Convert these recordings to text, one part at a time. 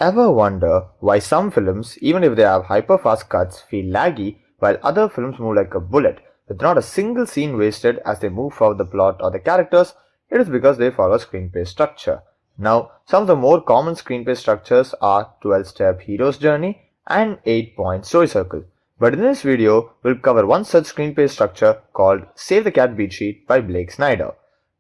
Ever wonder why some films, even if they have hyper-fast cuts, feel laggy while other films move like a bullet, with not a single scene wasted as they move forward the plot or the characters? It is because they follow screenplay structure. Now, some of the more common screenplay structures are 12-step hero's journey and 8-point story circle. But in this video, we'll cover one such screenplay structure called Save the Cat Beat Sheet by Blake Snyder.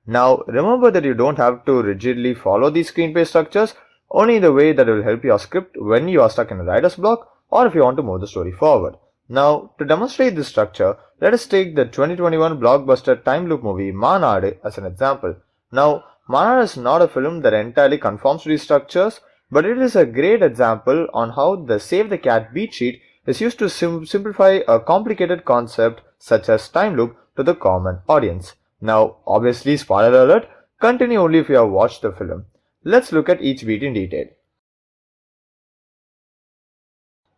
Now, remember that you don't have to rigidly follow these screenplay structures, only in the way that will help your script when you are stuck in a writer's block or if you want to move the story forward. Now, to demonstrate this structure, let us take the 2021 blockbuster time loop movie Maanaadu as an example. Now, Maanaadu is not a film that entirely conforms to these structures, but it is a great example on how the Save the Cat beat sheet is used to simplify a complicated concept such as time loop to the common audience. Now, obviously, spoiler alert, continue only if you have watched the film. Let's look at each beat in detail.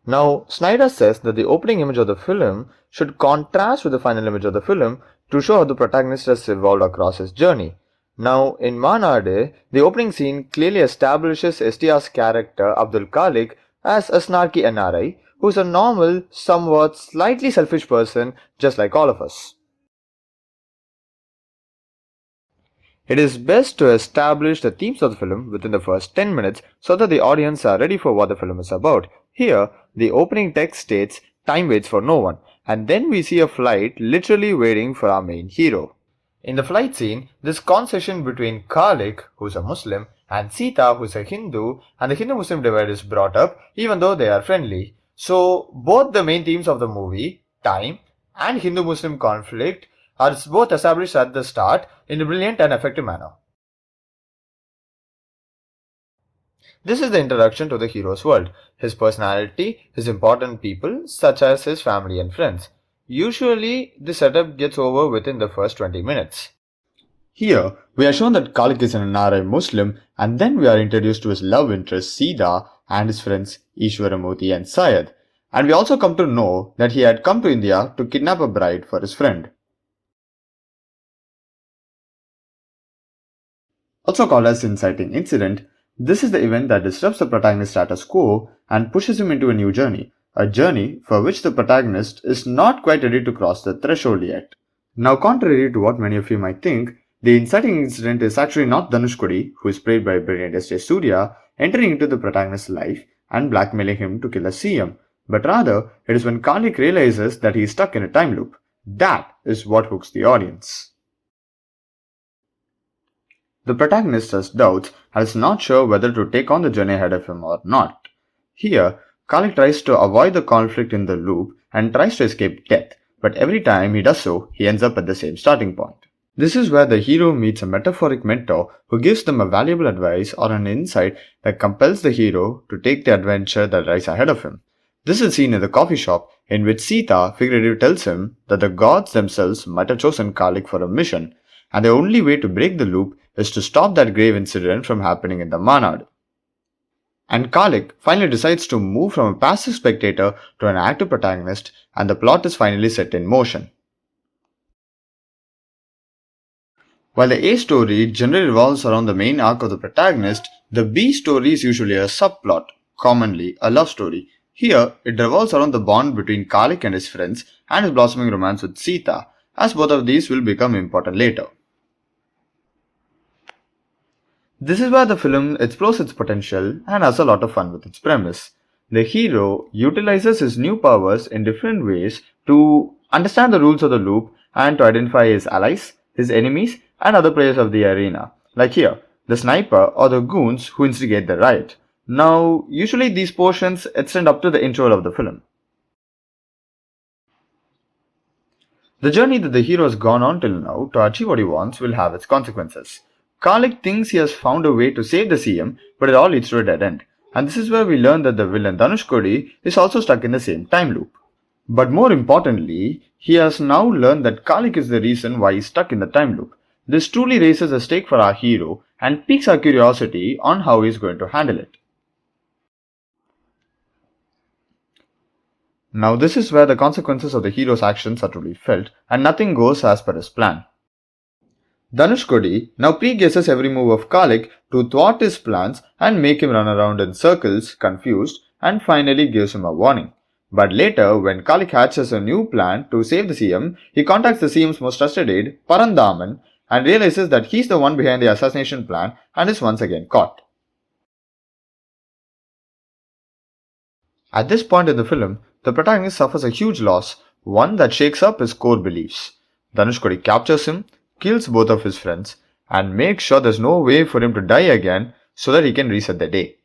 Now, Snyder says that the opening image of the film should contrast with the final image of the film to show how the protagonist has evolved across his journey. Now, in Maanaadu, the opening scene clearly establishes STR's character Abdul Khalik as a snarky NRI who is a normal, somewhat slightly selfish person just like all of us. It is best to establish the themes of the film within the first 10 minutes so that the audience are ready for what the film is about. Here, the opening text states, "Time waits for no one," and then we see a flight literally waiting for our main hero. In the flight scene, this conversation between Khalik, who is a Muslim, and Sita, who is a Hindu, and the Hindu-Muslim divide is brought up even though they are friendly. So, both the main themes of the movie, time and Hindu-Muslim conflict, are both established at the start in a brilliant and effective manner. This is the introduction to the hero's world, his personality, his important people such as his family and friends. Usually, the setup gets over within the first 20 minutes. Here, we are shown that Khalik is an NRI Muslim, and then we are introduced to his love interest Sida and his friends Ishwaramurthy and Syed. And we also come to know that he had come to India to kidnap a bride for his friend. Also called as inciting incident, this is the event that disrupts the protagonist's status quo and pushes him into a new journey, a journey for which the protagonist is not quite ready to cross the threshold yet. Now, contrary to what many of you might think, the inciting incident is actually not Dhanushkodi, who is played by brilliant S.J. Surya, entering into the protagonist's life and blackmailing him to kill a CM, but rather it is when Khalik realizes that he is stuck in a time loop. That is what hooks the audience. The protagonist has doubts and is not sure whether to take on the journey ahead of him or not. Here, Khalik tries to avoid the conflict in the loop and tries to escape death, but every time he does so, he ends up at the same starting point. This is where the hero meets a metaphoric mentor who gives them a valuable advice or an insight that compels the hero to take the adventure that lies ahead of him. This is seen in the coffee shop in which Sita figuratively tells him that the gods themselves might have chosen Khalik for a mission, and the only way to break the loop is to stop that grave incident from happening in the Maanaadu. And Khalik finally decides to move from a passive spectator to an active protagonist, and the plot is finally set in motion. While the A story generally revolves around the main arc of the protagonist, the B story is usually a subplot, commonly a love story. Here, it revolves around the bond between Khalik and his friends and his blossoming romance with Sita, as both of these will become important later. This is where the film explores its potential and has a lot of fun with its premise. The hero utilizes his new powers in different ways to understand the rules of the loop and to identify his allies, his enemies, and other players of the arena. Like here, the sniper or the goons who instigate the riot. Now, usually these portions extend up to the intro of the film. The journey that the hero has gone on till now to achieve what he wants will have its consequences. Khalik thinks he has found a way to save the CM, but it all leads to a dead end. And this is where we learn that the villain Dhanushkodi is also stuck in the same time loop. But more importantly, he has now learned that Khalik is the reason why he's stuck in the time loop. This truly raises a stake for our hero and piques our curiosity on how he's going to handle it. Now this is where the consequences of the hero's actions are truly felt and nothing goes as per his plan. Dhanushkodi now pre-guesses every move of Kalik to thwart his plans and make him run around in circles, confused, and finally gives him a warning. But later, when Kalik hatches a new plan to save the CM, he contacts the CM's most trusted aide, Parandaman, and realizes that he's the one behind the assassination plan and is once again caught. At this point in the film, the protagonist suffers a huge loss, one that shakes up his core beliefs. Dhanushkodi captures him, kills both of his friends, and makes sure there's no way for him to die again so that he can reset the day.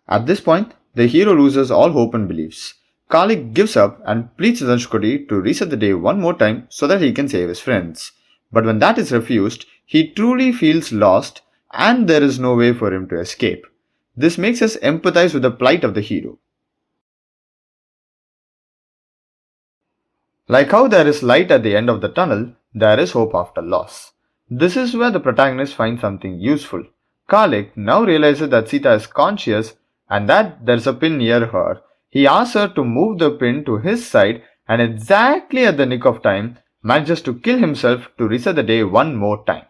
At this point, the hero loses all hope and beliefs. Kalik gives up and pleads Dhanushkodi to reset the day one more time so that he can save his friends. But when that is refused, he truly feels lost and there is no way for him to escape. This makes us empathize with the plight of the hero. Like how there is light at the end of the tunnel, there is hope after loss. This is where the protagonist finds something useful. Kalik now realizes that Sita is conscious and that there's a pin near her. He asks her to move the pin to his side and exactly at the nick of time manages to kill himself to reset the day one more time.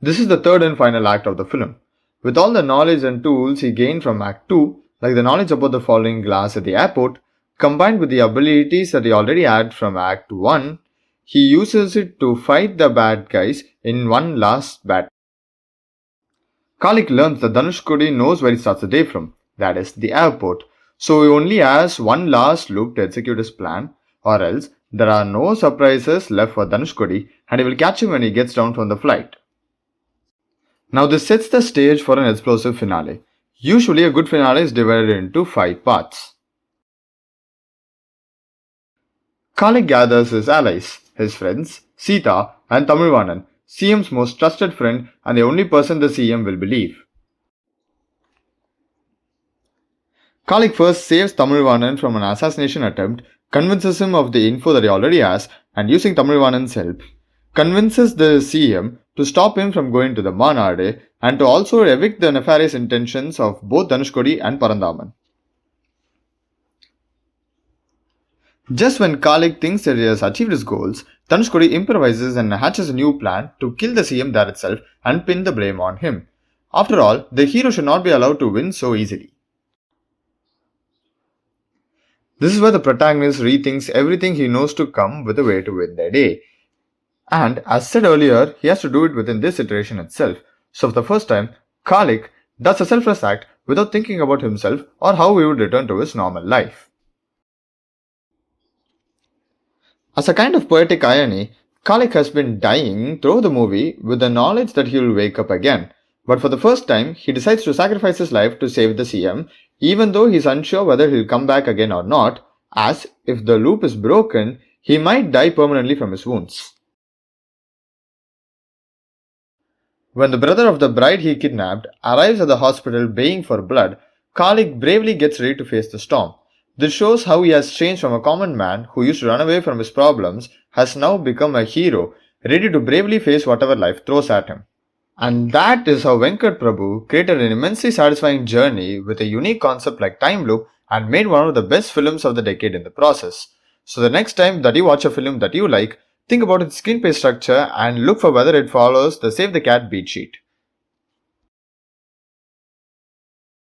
This is the third and final act of the film. With all the knowledge and tools he gained from Act 2, like the knowledge about the falling glass at the airport, combined with the abilities that he already had from Act 1, he uses it to fight the bad guys in one last battle. Kalik learns that Dhanushkodi knows where he starts the day from, that is, the airport, so he only has one last loop to execute his plan, or else there are no surprises left for Dhanushkodi and he will catch him when he gets down from the flight. Now this sets the stage for an explosive finale. Usually a good finale is divided into 5 parts. Kalik gathers his allies, his friends, Sita and Tamilvanan, CM's most trusted friend and the only person the CM will believe. Kalik first saves Tamilvanan from an assassination attempt, convinces him of the info that he already has, and using Tamilvanan's help, convinces the CM to stop him from going to the Manade and to also evict the nefarious intentions of both Dhanushkodi and Parandaman. Just when Kalik thinks that he has achieved his goals, Dhanushkodi improvises and hatches a new plan to kill the CM there itself and pin the blame on him. After all, the hero should not be allowed to win so easily. This is where the protagonist rethinks everything he knows to come with a way to win their day. And as said earlier, he has to do it within this iteration itself. So for the first time, Kalik does a selfless act without thinking about himself or how he would return to his normal life. As a kind of poetic irony, Kalik has been dying through the movie with the knowledge that he will wake up again. But for the first time, he decides to sacrifice his life to save the CM, even though he is unsure whether he'll come back again or not, as if the loop is broken, he might die permanently from his wounds. When the brother of the bride he kidnapped arrives at the hospital baying for blood, Kalik bravely gets ready to face the storm. This shows how he has changed from a common man who used to run away from his problems, has now become a hero, ready to bravely face whatever life throws at him. And that is how Venkat Prabhu created an immensely satisfying journey with a unique concept like time loop and made one of the best films of the decade in the process. So the next time that you watch a film that you like, think about its screenplay structure and look for whether it follows the Save the Cat beat sheet.